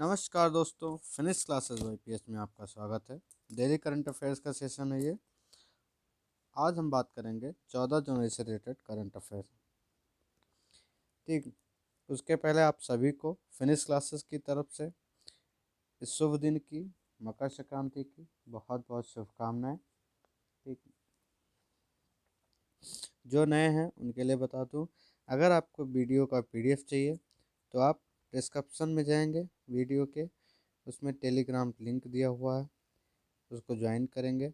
नमस्कार दोस्तों, Phoenix classes bye pH में आपका स्वागत है। डेली करंट अफेयर्स का सेशन है ये। आज हम बात करेंगे 14 जनवरी से रिलेटेड करंट अफेयर। ठीक, उसके पहले आप सभी को फिनिक्स क्लासेस की तरफ से इस शुभ दिन की, मकर संक्रांति की बहुत बहुत शुभकामनाएं। ठीक, जो नए हैं उनके लिए बता दूं, अगर आपको वीडियो का पीडीएफ चाहिए तो आप डिस्क्रिप्शन में जाएंगे, वीडियो के उसमें टेलीग्राम लिंक दिया हुआ है, उसको ज्वाइन करेंगे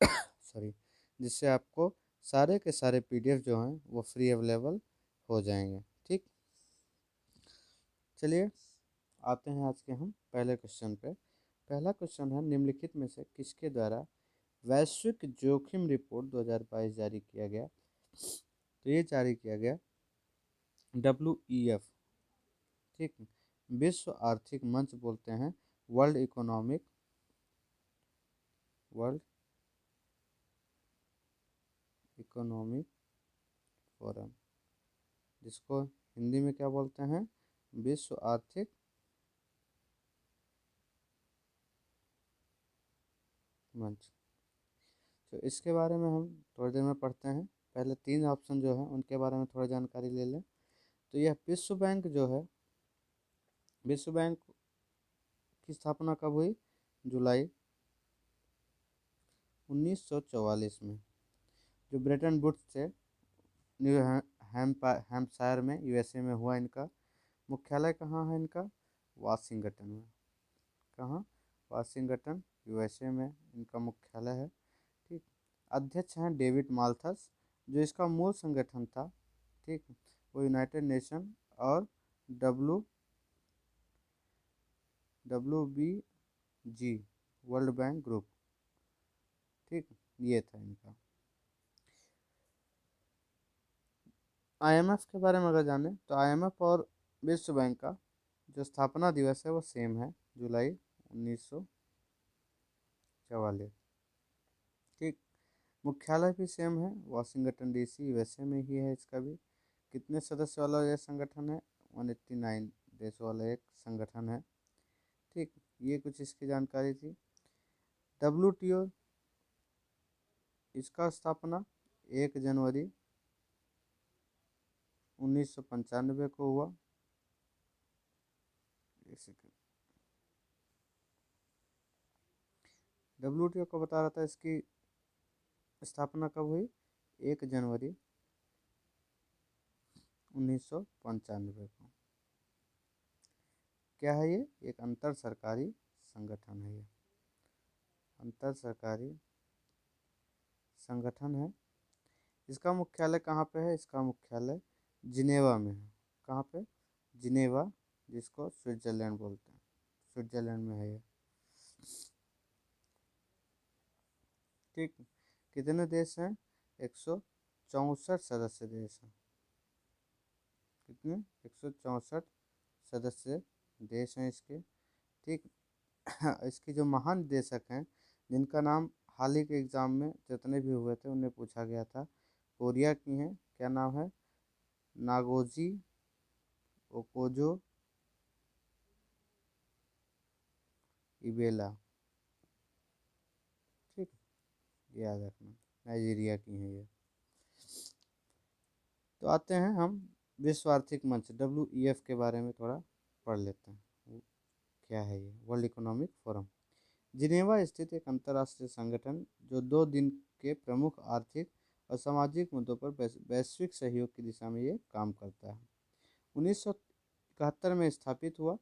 सॉरी, जिससे आपको सारे के सारे पीडीएफ जो हैं वो फ्री अवेलेबल हो जाएंगे। ठीक, चलिए आते हैं आज के हम पहले क्वेश्चन पे। पहला क्वेश्चन है, निम्नलिखित में से किसके द्वारा वैश्विक जोखिम रिपोर्ट 2022 जारी किया गया? तो ये जारी किया गया WEF। ठीक, विश्व आर्थिक मंच बोलते हैं, वर्ल्ड इकोनॉमिक फोरम, जिसको हिंदी में क्या बोलते हैं? विश्व आर्थिक मंच। तो इसके बारे में हम थोड़ी देर में पढ़ते हैं। पहले तीन ऑप्शन जो है उनके बारे में थोड़ा जानकारी ले लें। तो यह विश्व बैंक जो है, विश्व बैंक की स्थापना कब हुई? जुलाई 1944 में। जो ब्रेटन वुड्स थे, न्यू हैम्पशायर में, यूएसए में हुआ इनका। मुख्यालय कहाँ है इनका? वाशिंगटन में। कहाँ? वाशिंगटन, यूएसए में इनका मुख्यालय है। ठीक, अध्यक्ष हैं डेविड माल्थस। जो इसका मूल संगठन था, ठीक, वो यूनाइटेड नेशन और W WBG, world bank group. ठीक, ये था इनका। IMF के बारे में अगर जाने तो IMF और विश्व बैंक का जो स्थापना दिवस है वो सेम है, जुलाई 1944। ठीक, मुख्यालय भी सेम है, वाशिंगटन DC, यूएसए में ही है इसका भी। कितने सदस्य वाला यह संगठन है? 189 देशों वाला एक संगठन है। ठीक, ये कुछ इसकी जानकारी थी। WTO, इसका स्थापना 1 जनवरी 1995 को हुआ। WTO को बता रहा था, इसकी स्थापना कब हुई? 1 जनवरी 1995 को। क्या है ये? एक अंतर सरकारी संगठन है। ये अंतर सरकारी संगठन है। इसका मुख्यालय कहाँ पे है? इसका मुख्यालय जिनेवा में है। कहाँ पे? जिनेवा, जिसको स्विट्जरलैंड बोलते हैं, स्विट्जरलैंड में है ये। ठीक, कितने देश हैं? 164 सदस्य देश हैं। कितने? 164 सदस्य देश हैं इसके। ठीक, इसके जो महान निदेशक हैं, जिनका नाम हाल ही के एग्ज़ाम में जितने भी हुए थे उन्हें पूछा गया था, कोरिया की हैं। क्या नाम है? नागोजी ओकोजो इबेला। ठीक, याद रखना, नाइजीरिया की हैं ये। तो आते हैं हम विश्व आर्थिक मंच WEF के बारे में थोड़ा पढ़ लेते हैं। क्या है ये? वर्ल्ड इकोनॉमिक फोरम, जिनेवा स्थित एक अंतर्राष्ट्रीय संगठन जो 2 दिन के प्रमुख आर्थिक और सामाजिक मुद्दों पर वैश्विक सहयोग की दिशा में ये काम करता है। 1971 में स्थापित हुआ।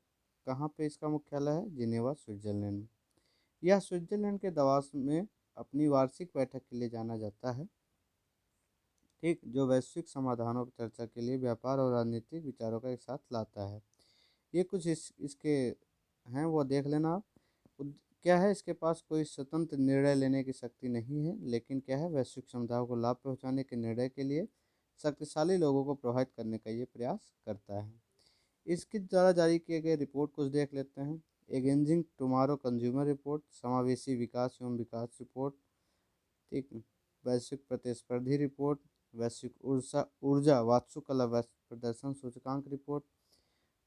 कहाँ पे इसका मुख्यालय है? जिनेवा, स्विट्जरलैंड में। यह स्विट्जरलैंड के दावोस में अपनी वार्षिक बैठक के लिए जाना जाता है। ठीक, जो वैश्विक समाधानों पर चर्चा के लिए व्यापार और राजनीतिक विचारों का एक साथ लाता है। ये कुछ इसके हैं, वो देख लेना आप। क्या है? इसके पास कोई स्वतंत्र निर्णय लेने की शक्ति नहीं है, लेकिन क्या है, वैश्विक समुदाय को लाभ पहुंचाने के निर्णय के लिए शक्तिशाली लोगों को प्रभावित करने का ये प्रयास करता है। इसके द्वारा जारी किए गए रिपोर्ट कुछ देख लेते हैं। एगेंजिंग टुमारो कंज्यूमर रिपोर्ट, समावेशी विकास एवं विकास रिपोर्ट, ठीक, वैश्विक प्रतिस्पर्धी रिपोर्ट, वैश्विक ऊर्जा ऊर्जा वास्तुकला प्रदर्शन सूचकांक रिपोर्ट।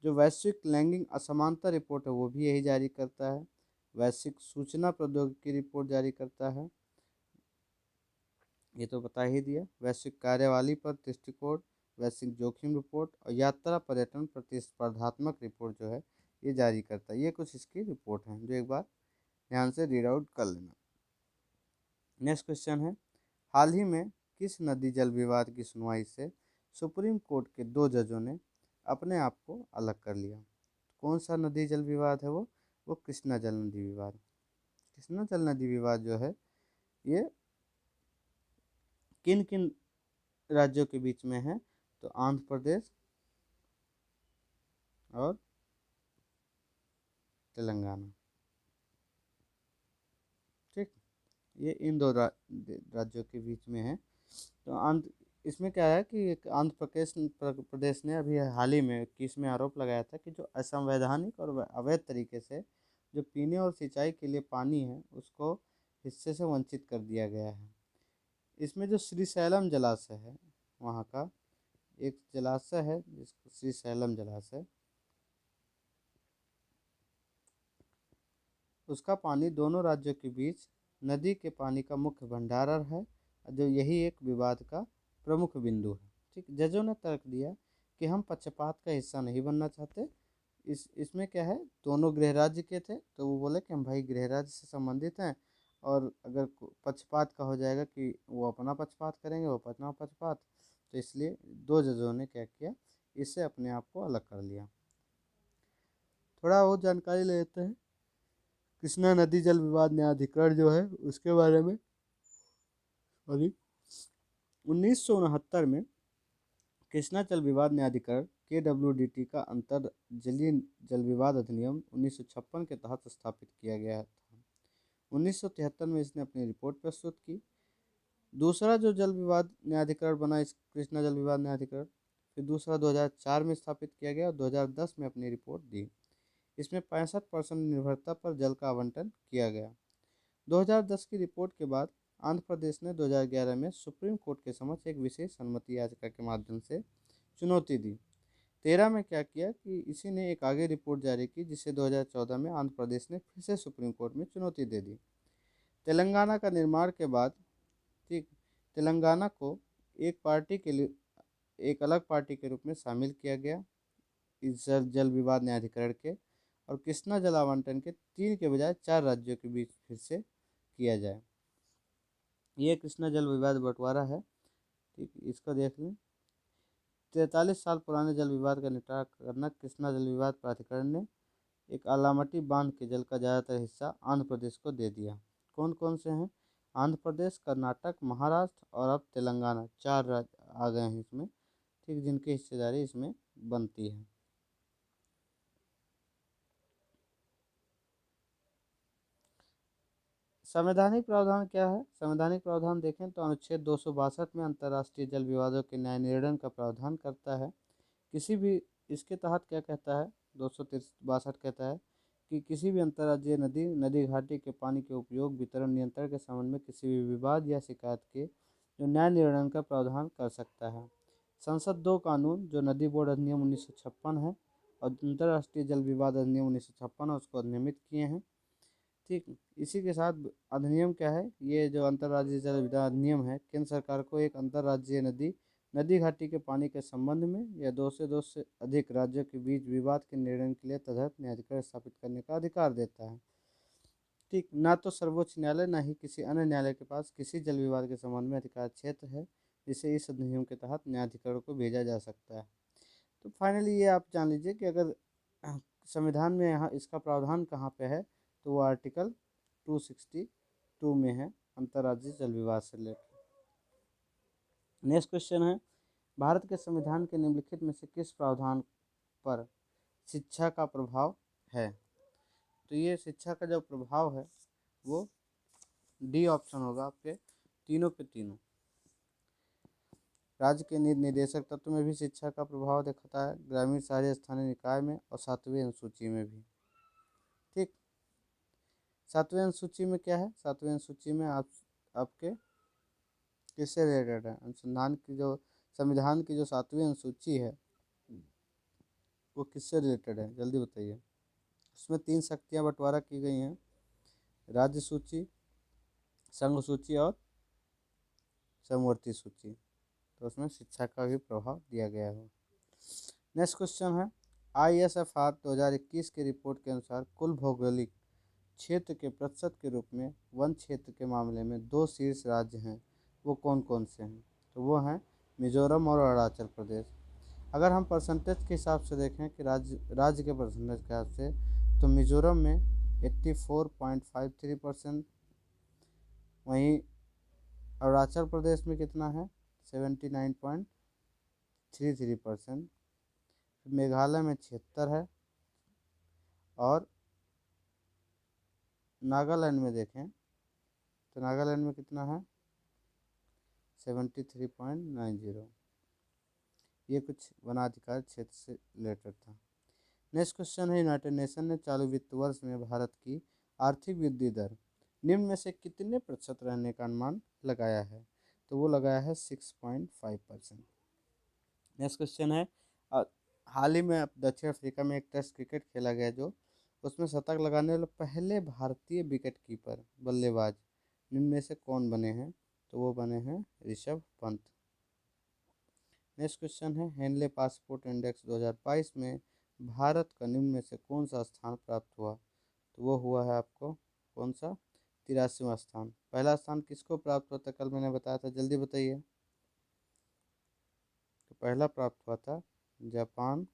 जो वैश्विक लैंगिक असमानता रिपोर्ट है वो भी यही जारी करता है। वैश्विक सूचना प्रौद्योगिकी रिपोर्ट जारी करता है, ये तो बता ही दिया। वैश्विक कार्यवाली पर दृष्टिकोण, वैश्विक जोखिम रिपोर्ट और यात्रा पर्यटन प्रतिस्पर्धात्मक रिपोर्ट जो है ये जारी करता है। ये कुछ इसकी रिपोर्ट हैं जो एक बार ध्यान से रीड आउट कर लेना। नेक्स्ट क्वेश्चन है, हाल ही में किस नदी जल विवाद की सुनवाई से सुप्रीम कोर्ट के 2 जजों ने अपने आप को अलग कर लिया? कौन सा नदी जल विवाद है वो कृष्णा जल नदी विवाद। कृष्णा जल नदी विवाद जो है ये किन किन राज्यों के बीच में है? तो आंध्र प्रदेश और तेलंगाना। ठीक, ये इन दो राज्यों के बीच में है। तो आंध्र, इसमें क्या है कि एक आंध्र प्रदेश ने अभी हाल ही में 21 में आरोप लगाया था कि जो असंवैधानिक और अवैध तरीके से जो पीने और सिंचाई के लिए पानी है उसको हिस्से से वंचित कर दिया गया है। इसमें जो श्रीशैलम जलाशय है, वहाँ का एक जलाशय है जिसको श्रीशैलम जलाशय, उसका पानी दोनों राज्यों के बीच नदी के पानी का मुख्य भंडारण है, जो यही एक विवाद का प्रमुख बिंदु है। ठीक, जजों ने तर्क दिया कि हम पक्षपात का हिस्सा नहीं बनना चाहते। इसमें क्या है, दोनों गृह राज्य के थे तो वो बोले कि हम भाई गृह राज्य से संबंधित हैं, और अगर पक्षपात का हो जाएगा कि वो अपना पक्षपात करेंगे, वो अपना पक्षपात, तो इसलिए 2 जजों ने क्या किया, इससे अपने आप को अलग कर लिया। थोड़ा और जानकारी ले लेते हैं कृष्णा नदी जल विवाद न्यायाधिकरण जो है उसके बारे में। सॉरी, 1969 में कृष्णा जल विवाद न्यायाधिकरण KWDT का अंतर जलीय जल विवाद अधिनियम 1956 के तहत स्थापित किया गया था। 1973 में इसने अपनी रिपोर्ट प्रस्तुत की। दूसरा जो जल विवाद न्यायाधिकरण बना इस कृष्णा जल विवाद न्यायाधिकरण, फिर दूसरा 2004 में स्थापित किया गया और 2010 में अपनी रिपोर्ट दी। इसमें 65% निर्भरता पर जल का आवंटन किया गया। 2010 की रिपोर्ट के बाद आंध्र प्रदेश ने 2011 में सुप्रीम कोर्ट के समक्ष एक विशेष अनुमति याचिका के माध्यम से चुनौती दी। 13 में क्या किया कि इसी ने एक आगे रिपोर्ट जारी की जिसे 2014 में आंध्र प्रदेश ने फिर से सुप्रीम कोर्ट में चुनौती दे दी। तेलंगाना का निर्माण के बाद, ठीक, तेलंगाना को एक पार्टी के लिए एक अलग पार्टी के रूप में शामिल किया गया इस जल विवाद न्यायाधिकरण के, और कृष्णा जल आवंटन के 3 के बजाय 4 राज्यों के बीच फिर से किया जाए। ये कृष्णा जल विवाद बंटवारा है। ठीक, इसको देख लें। 43 साल पुराने जल विवाद का निपटारा करना कृष्णा जल विवाद प्राधिकरण ने एक आलामटी बांध के जल का ज़्यादातर हिस्सा आंध्र प्रदेश को दे दिया। कौन कौन से हैं? आंध्र प्रदेश, कर्नाटक, महाराष्ट्र और अब तेलंगाना, 4 राज्य आ गए हैं इसमें, ठीक, जिनकी हिस्सेदारी इसमें बनती है। संवैधानिक प्रावधान क्या है? संवैधानिक प्रावधान देखें तो अनुच्छेद 262 में अंतर्राष्ट्रीय जल विवादों के न्याय निर्णय का प्रावधान करता है। किसी भी, इसके तहत क्या कहता है, 262 कहता है कि किसी भी अंतर्राज्यीय नदी, नदी घाटी के पानी के उपयोग, वितरण, नियंत्रण के संबंध में किसी भी विवाद या शिकायत के जो न्याय निर्णय का प्रावधान कर सकता है। संसद 2 कानून जो नदी बोर्ड अधिनियम 1956 है और अंतर्राष्ट्रीय जल विवाद अधिनियम 1956 है उसको अधिनियमित किए हैं। ठीक, इसी के साथ अधिनियम क्या है, ये जो अंतर्राज्यीय जल विवाद अधिनियम है केंद्र सरकार को एक अंतर्राज्यीय नदी, नदी घाटी के पानी के संबंध में या दो से अधिक राज्यों के बीच विवाद के निर्णय के लिए तदर्थ न्यायाधिकरण स्थापित करने का अधिकार देता है। ठीक, ना तो सर्वोच्च न्यायालय ना ही किसी अन्य न्यायालय के पास किसी जल विवाद के संबंध में अधिकार क्षेत्र है जिसे इस अधिनियम के तहत न्यायाधिकरण को भेजा जा सकता है। तो फाइनली ये आप जान लीजिए कि अगर संविधान में यहाँ इसका प्रावधान कहाँ पे है, तो वो आर्टिकल 262 में है, अंतर्राज्यीय जल विवाद से लेकर। नेक्स्ट क्वेश्चन है, भारत के संविधान के निम्नलिखित में से किस प्रावधान पर शिक्षा का प्रभाव है? तो ये शिक्षा का जो प्रभाव है वो डी ऑप्शन होगा आपके, तीनों पे तीनों। राज्य के निदेशक तत्व में भी शिक्षा का प्रभाव दिखता है, ग्रामीण, शहरी, स्थानीय निकाय में और 7वीं अनुसूची में भी। ठीक, 7वीं अनुसूची में क्या है? 7वीं अनुसूची में आपके किससे रिलेटेड है? अनुसंधान की जो, संविधान की जो 7वीं अनुसूची है वो किससे रिलेटेड है, जल्दी बताइए। उसमें 3 शक्तियाँ बंटवारा की गई हैं, राज्य सूची, संघ सूची और समवर्ती सूची। तो उसमें शिक्षा का भी प्रभाव दिया गया है। नेक्स्ट क्वेश्चन है, ISFR 2021 की रिपोर्ट के अनुसार कुल भौगोलिक क्षेत्र के प्रतिशत के रूप में वन क्षेत्र के मामले में 2 शीर्ष राज्य हैं, वो कौन कौन से हैं? तो वो हैं मिजोरम और अरुणाचल प्रदेश। अगर हम परसेंटेज के हिसाब से देखें कि राज्य के परसेंटेज के हिसाब से, तो मिजोरम में 84.53%, वहीं अरुणाचल प्रदेश में कितना है 79.33%, मेघालय में 76 है, और नागालैंड में देखें तो नागालैंड में कितना है 73.90। ये कुछ वनाधिकार क्षेत्र से रिलेटेड था। नेक्स्ट क्वेश्चन है, यूनाइटेड नेशन ने चालू वित्त वर्ष में भारत की आर्थिक वृद्धि दर निम्न में से कितने प्रतिशत रहने का अनुमान लगाया है? तो वो लगाया है 6.5%। नेक्स्ट क्वेश्चन है, हाल ही में दक्षिण अफ्रीका में एक टेस्ट क्रिकेट खेला गया, जो उसमें शतक लगाने वाले पहले भारतीय विकेट कीपर बल्लेबाज निम्न में से कौन बने हैं? तो वो बने हैं ऋषभ पंत। नेक्स्ट क्वेश्चन है, हेनले पासपोर्ट इंडेक्स 2022 में भारत का निम्न में से कौन सा स्थान प्राप्त हुआ? तो वो हुआ है आपको कौन सा 83वां स्थान। पहला स्थान किसको प्राप्त हुआ था, कल मैंने बताया था, जल्दी बताइए। तो पहला प्राप्त हुआ था जापान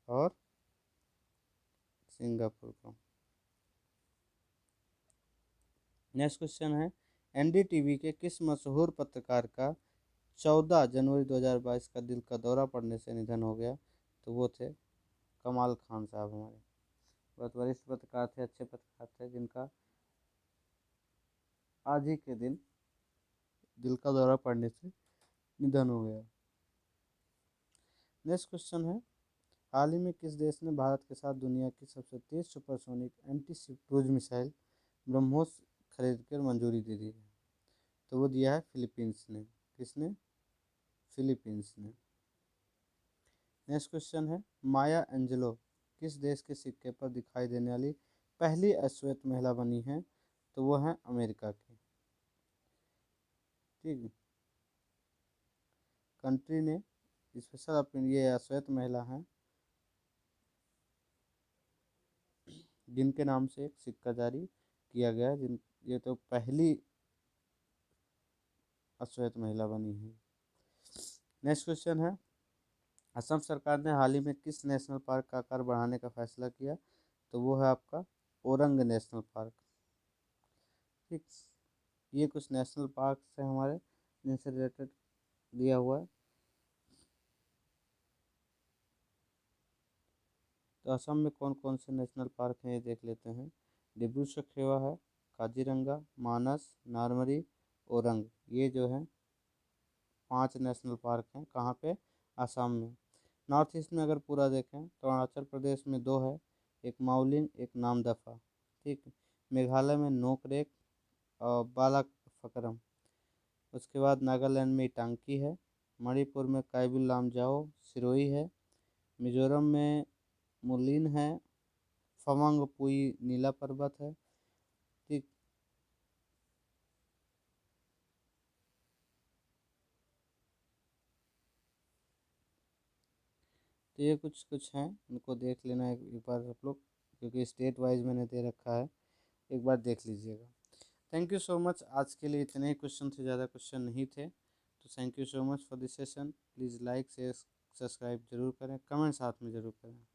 और सिंगापुर को। नेक्स्ट क्वेश्चन है, NDTV के किस मशहूर पत्रकार का 14 जनवरी 2022 का दिल का दौरा पड़ने से निधन हो गया? तो वो थे कमाल खान साहब, हमारे बहुत वरिष्ठ पत्रकार थे, अच्छे पत्रकार थे, जिनका आज ही के दिन दिल का दौरा पड़ने से निधन हो गया। नेक्स्ट क्वेश्चन है, हाल ही में किस देश ने भारत के साथ दुनिया की सबसे तेज supersonic anti ship cruise missile BrahMos खरीद कर मंजूरी दे दी है? तो वो दिया है फिलीपींस ने। किसने? फिलीपींस ने। नेक्स्ट क्वेश्चन है, माया एंजेलो किस देश के सिक्के पर दिखाई देने वाली पहली अश्वेत महिला बनी है? तो वो है अमेरिका की। ठीक, कंट्री ने स्पेशल अपनी ये अश्वेत महिला हैं, जिनके नाम से एक सिक्का जारी किया गया है, जिन ये तो पहली अश्वेत महिला बनी है। नेक्स्ट क्वेश्चन है, असम सरकार ने हाल ही में किस नेशनल पार्क का आकार बढ़ाने का फैसला किया? तो वो है आपका ओरंग नेशनल पार्क। ठीक, ये कुछ नेशनल पार्क है हमारे जिनसे रिलेटेड दिया हुआ है। तो असम में कौन कौन से नेशनल पार्क हैं ये देख लेते हैं। डिब्रू सखलेवा है, काजीरंगा, मानस, नारमरी, ओरंग, ये जो है 5 नेशनल पार्क हैं। कहाँ पे? आसाम में। नॉर्थ ईस्ट में अगर पूरा देखें तो अरुणाचल प्रदेश में 2 है, एक माउलिंग, एक नामदफा। ठीक, मेघालय में नोकरेक और बालाफकरम। उसके बाद नागालैंड में इटांकी है, मणिपुर में काइबुल लामजाओ सिरोही है, मिजोरम में मुलिन है, फमांगपुई नीला पर्वत है। ठीक, तो ये कुछ कुछ हैं, इनको देख लेना एक बार आप लोग, क्योंकि स्टेट वाइज मैंने दे रखा है, एक बार देख लीजिएगा। थैंक यू सो मच, आज के लिए इतने ही क्वेश्चन थे, ज़्यादा क्वेश्चन नहीं थे। तो thank you so much for this session. Please like share subscribe जरूर करें, कमेंट साथ में ज़रूर करें।